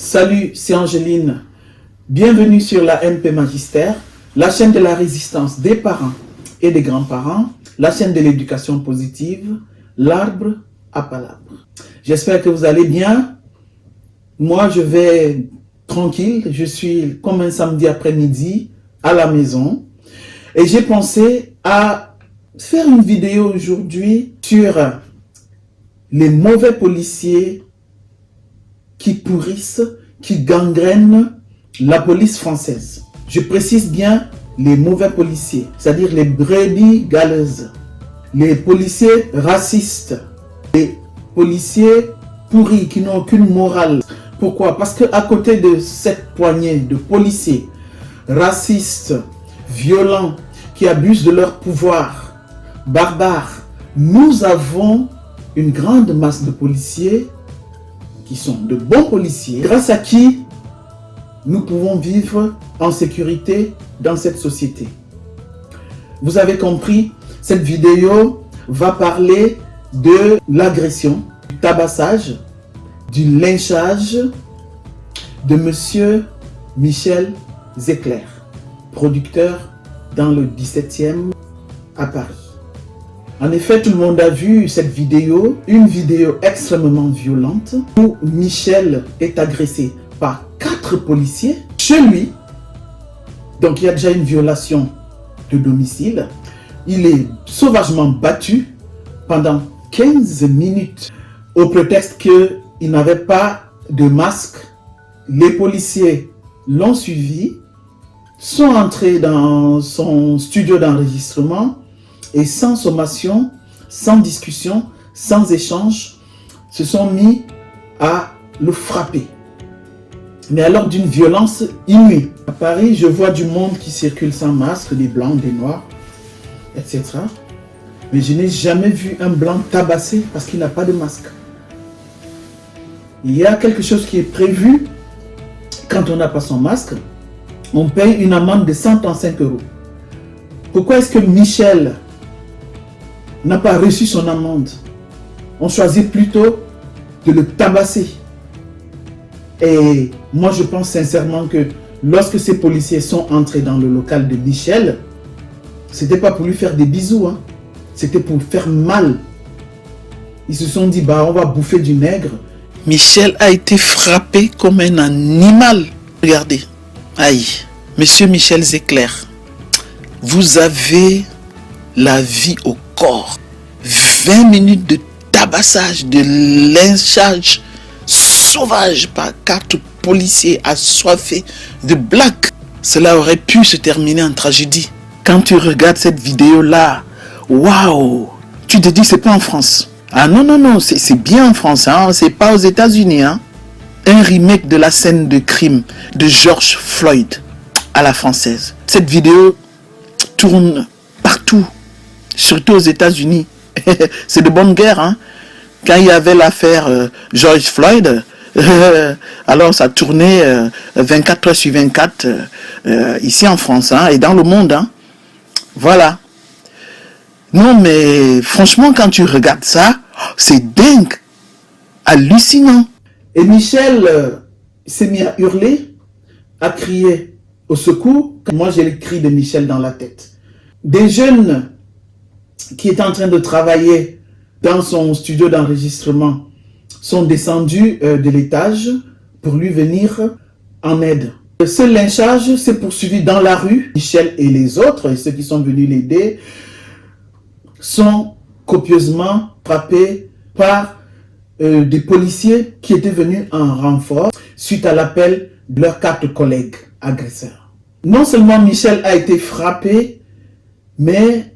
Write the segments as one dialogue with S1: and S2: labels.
S1: Salut, c'est Angeline. Bienvenue sur la MP Magistère, la chaîne de la résistance des parents et des grands-parents, la chaîne de l'éducation positive, l'arbre à palabres. J'espère que vous allez bien. Moi, je vais tranquille. Je suis comme un samedi après-midi à la maison. Et j'ai pensé à faire une vidéo aujourd'hui sur les mauvais policiers qui pourrissent, qui gangrènent la police française. Je précise bien les mauvais policiers, c'est-à-dire les brebis galeuses, les policiers racistes, les policiers pourris qui n'ont aucune morale. Pourquoi? Parce qu'à côté de cette poignée de policiers racistes, violents, qui abusent de leur pouvoir, barbares, nous avons une grande masse de policiers qui sont de bons policiers, grâce à qui nous pouvons vivre en sécurité dans cette société. Vous avez compris, cette vidéo va parler de l'agression, du tabassage, du lynchage de Monsieur Michel Zecler, producteur dans le 17e à Paris. En effet, tout le monde a vu cette vidéo, une vidéo extrêmement violente où Michel est agressé par 4 policiers chez lui. Donc il y a déjà une violation de domicile. Il est sauvagement battu pendant 15 minutes au prétexte qu'il n'avait pas de masque. Les policiers l'ont suivi, sont entrés dans son studio d'enregistrement et sans sommation, sans discussion, sans échange, se sont mis à le frapper. Mais alors d'une violence inouïe. À Paris, je vois du monde qui circule sans masque, des blancs, des noirs, etc. Mais je n'ai jamais vu un blanc tabassé parce qu'il n'a pas de masque. Il y a quelque chose qui est prévu quand on n'a pas son masque. On paye une amende de 135 €. Pourquoi est-ce que Michel n'a pas reçu son amende? On choisit plutôt de le tabasser. Et moi, je pense sincèrement que lorsque ces policiers sont entrés dans le local de Michel, c'était pas pour lui faire des bisous, hein. C'était pour faire mal. Ils se sont dit, bah, on va bouffer du nègre. Michel a été frappé comme un animal. Regardez. Aïe. Monsieur Michel Zecler, vous avez la vie au corps. 20 minutes de tabassage, de lynchage sauvage par 4 policiers assoiffés de blagues. Cela aurait pu se terminer en tragédie. Quand tu regardes cette vidéo-là, waouh, tu te dis c'est pas en France. Ah non, c'est bien en France, hein? C'est pas aux États-Unis. Hein? Un remake de la scène de crime de George Floyd à la française. Cette vidéo tourne partout, surtout aux États-Unis. C'est de bonne guerre, hein? Quand il y avait l'affaire George Floyd, alors ça tournait 24 heures sur 24 ici en France, hein, et dans le monde, hein? Voilà. Non, mais franchement, quand tu regardes ça, c'est dingue, hallucinant. Et Michel s'est mis à hurler, à crier au secours. Moi, j'ai le cri de Michel dans la tête. Des jeunes qui étaient en train de travailler dans son studio d'enregistrement sont descendus de l'étage pour lui venir en aide. Ce lynchage s'est poursuivi dans la rue. Michel et les autres, et ceux qui sont venus l'aider, sont copieusement frappés par des policiers qui étaient venus en renfort suite à l'appel de leurs 4 collègues agresseurs. Non seulement Michel a été frappé, mais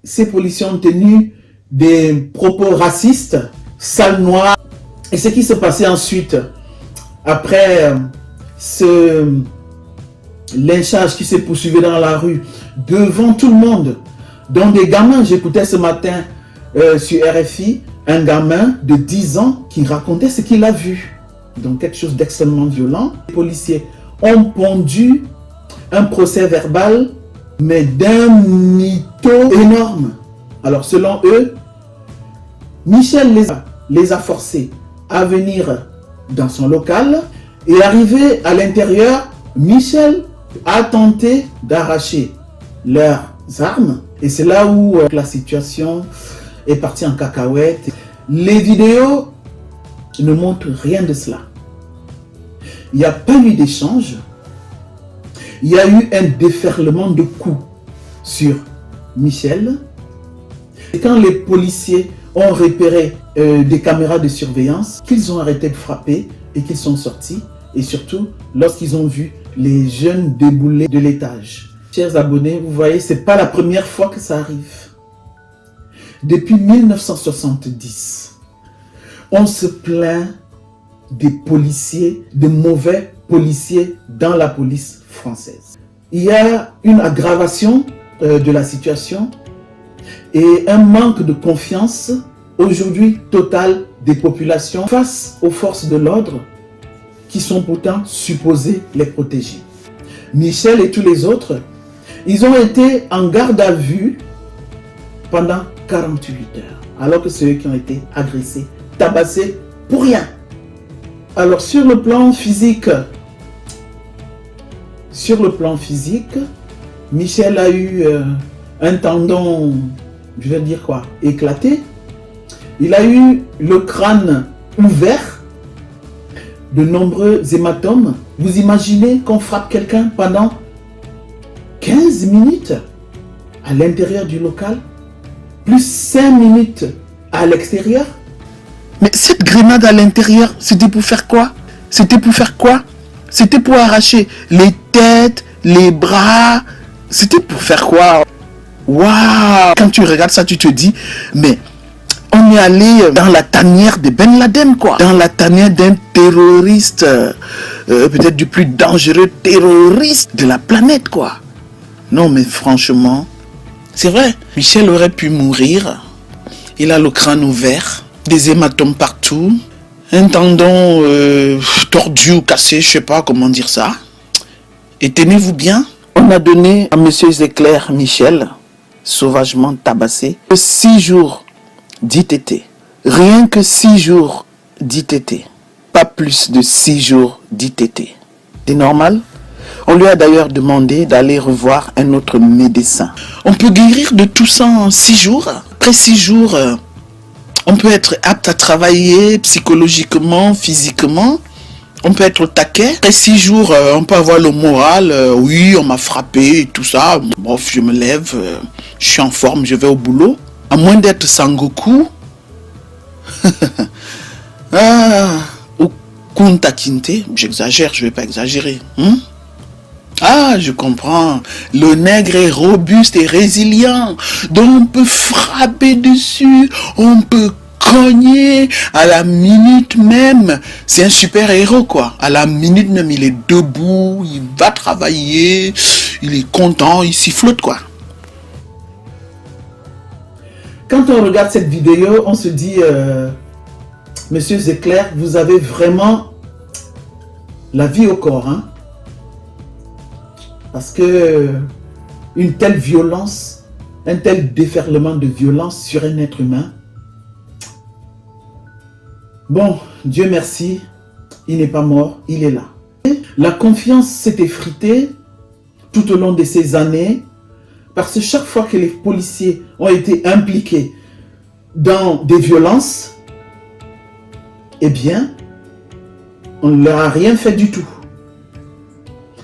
S1: ces policiers ont tenu des propos racistes, sale noire. Et ce qui se passait ensuite, après ce lynchage qui s'est poursuivi dans la rue, devant tout le monde, dont des gamins, j'écoutais ce matin sur RFI, un gamin de 10 ans qui racontait ce qu'il a vu. Donc quelque chose d'extrêmement violent. Les policiers ont pondu un procès verbal, mais d'un mytho énorme. Alors selon eux, Michel les a forcés à venir dans son local Et arrivé à l'intérieur, Michel a tenté d'arracher leurs armes. Et c'est là où la situation est partie en cacahuète. Les vidéos ne montrent rien de cela. Il n'y a pas eu d'échange. Il y a eu un déferlement de coups sur Michel. Et quand les policiers ont repéré des caméras de surveillance, qu'ils ont arrêté de frapper et qu'ils sont sortis. Et surtout, lorsqu'ils ont vu les jeunes débouler de l'étage. Chers abonnés, vous voyez, ce n'est pas la première fois que ça arrive. Depuis 1970, on se plaint des policiers, de mauvais policiers dans la police française. Il y a une aggravation de la situation et un manque de confiance aujourd'hui total des populations face aux forces de l'ordre qui sont pourtant supposées les protéger. Michel et tous les autres, ils ont été en garde à vue pendant 48 heures, alors que ceux qui ont été agressés, tabassés pour rien. Alors sur le plan physique, Michel a eu un tendon, je vais dire quoi, éclaté. Il a eu le crâne ouvert, de nombreux hématomes. Vous imaginez qu'on frappe quelqu'un pendant 15 minutes à l'intérieur du local, plus 5 minutes à l'extérieur? Mais cette grenade à l'intérieur, c'était pour faire quoi? C'était pour arracher les têtes, les bras. C'était pour faire quoi? Waouh! Quand tu regardes ça, tu te dis, mais on est allé dans la tanière de Ben Laden, quoi. Dans la tanière d'un terroriste, peut-être du plus dangereux terroriste de la planète, quoi. Non, mais franchement, c'est vrai. Michel aurait pu mourir. Il a le crâne ouvert, des hématomes partout, un tendon tordu ou cassé, je sais pas comment dire ça. Et tenez-vous bien, on a donné à Monsieur Zecler Michel, sauvagement tabassé, 6 jours d'ITT. Rien que 6 jours d'ITT. Pas plus de 6 jours d'ITT. C'est normal? On lui a d'ailleurs demandé d'aller revoir un autre médecin. On peut guérir de tout ça en 6 jours. Après 6 jours, on peut être apte à travailler psychologiquement, physiquement. On peut être au taquet. Après 6 jours, on peut avoir le moral. Oui, on m'a frappé et tout ça. Bref, je me lève, je suis en forme, je vais au boulot. À moins d'être Sangoku. Ou Kunta Kinte. J'exagère, je ne vais pas exagérer. Ah, je comprends. Le nègre est robuste et résilient. Donc on peut frapper dessus. On peut cogner à la minute même. C'est un super héros, quoi. À la minute même, il est debout. Il va travailler. Il est content. Il sifflote, quoi. Quand on regarde cette vidéo, on se dit, Monsieur Zecler, vous avez vraiment la vie au corps, hein? Parce que une telle violence, un tel déferlement de violence sur un être humain, bon, Dieu merci, il n'est pas mort, il est là. La confiance s'est effritée tout au long de ces années, parce que chaque fois que les policiers ont été impliqués dans des violences, eh bien, on ne leur a rien fait du tout.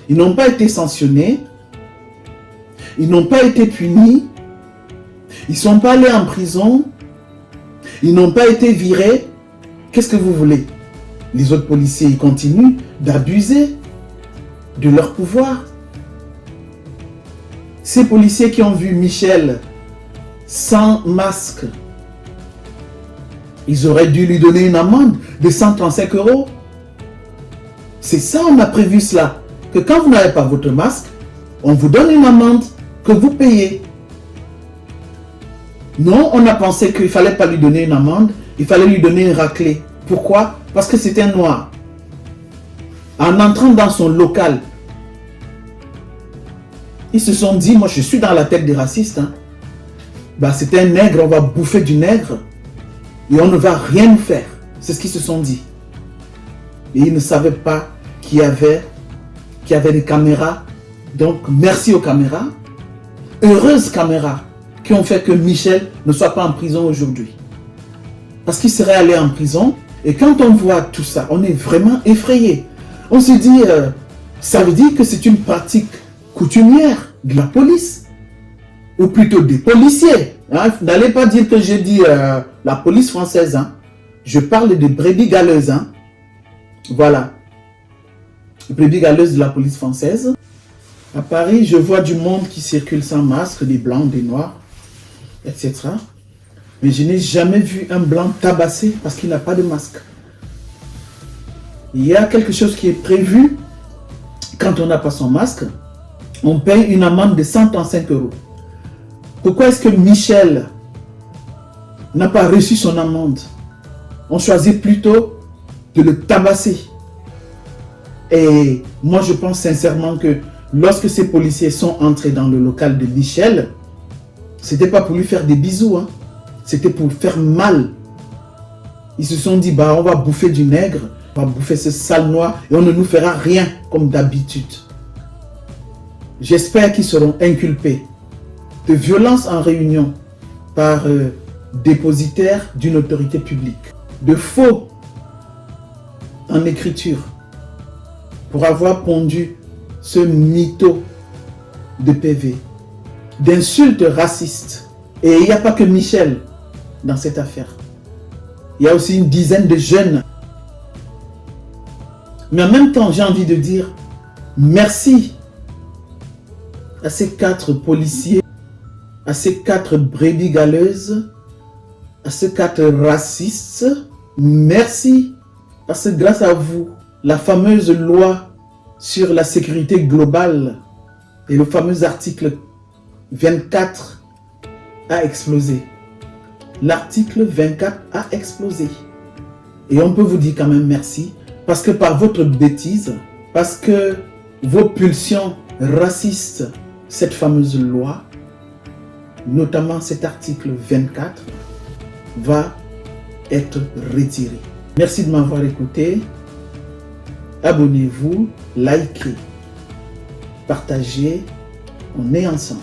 S1: Ils n'ont pas été sanctionnés, ils n'ont pas été punis, ils ne sont pas allés en prison, ils n'ont pas été virés. Qu'est-ce que vous voulez? Les autres policiers, ils continuent d'abuser de leur pouvoir. Ces policiers qui ont vu Michel sans masque, ils auraient dû lui donner une amende de 135 €. C'est ça, on a prévu cela. Que quand vous n'avez pas votre masque, on vous donne une amende que vous payez. Non, on a pensé qu'il ne fallait pas lui donner une amende, il fallait lui donner une raclée. Pourquoi? Parce que c'était un noir. En entrant dans son local, ils se sont dit, moi je suis dans la tête des racistes. Hein. Bah, c'est un nègre, on va bouffer du nègre et on ne va rien nous faire. C'est ce qu'ils se sont dit. Et ils ne savaient pas qui avait des caméras. Donc, merci aux caméras. Heureuses caméras qui ont fait que Michel ne soit pas en prison aujourd'hui. Parce qu'il serait allé en prison. Et quand on voit tout ça, on est vraiment effrayé. On se dit, ça veut dire que c'est une pratique coutumière de la police. Ou plutôt des policiers. Hein. N'allez pas dire que j'ai dit la police française. Hein. Je parle de brebis galeuses. Hein. Voilà. Brebis galeuses de la police française. À Paris, je vois du monde qui circule sans masque, des blancs, des noirs, etc. Mais je n'ai jamais vu un blanc tabassé parce qu'il n'a pas de masque. Il y a quelque chose qui est prévu. Quand on n'a pas son masque, on paye une amende de 135 €. Pourquoi est-ce que Michel n'a pas reçu son amende? On choisit plutôt de le tabasser. Et moi, je pense sincèrement que lorsque ces policiers sont entrés dans le local de Michel, c'était pas pour lui faire des bisous, hein. C'était pour faire mal. Ils se sont dit, bah, on va bouffer du nègre, on va bouffer ce sale noir et on ne nous fera rien comme d'habitude. J'espère qu'ils seront inculpés de violence en réunion par dépositaire d'une autorité publique, de faux en écriture pour avoir pondu ce mytho de PV, d'insultes racistes. Et il n'y a pas que Michel dans cette affaire. Il y a aussi une dizaine de jeunes. Mais en même temps, j'ai envie de dire merci à ces 4 policiers, à ces 4 brebis galeuses, à ces 4 racistes. Merci parce que grâce à vous, la fameuse loi sur la sécurité globale et le fameux article 24 a explosé. L'article 24 a explosé. Et on peut vous dire quand même merci parce que par votre bêtise, parce que vos pulsions racistes, cette fameuse loi, notamment cet article 24, va être retiré. Merci de m'avoir écouté. Abonnez-vous, likez, partagez. On est ensemble.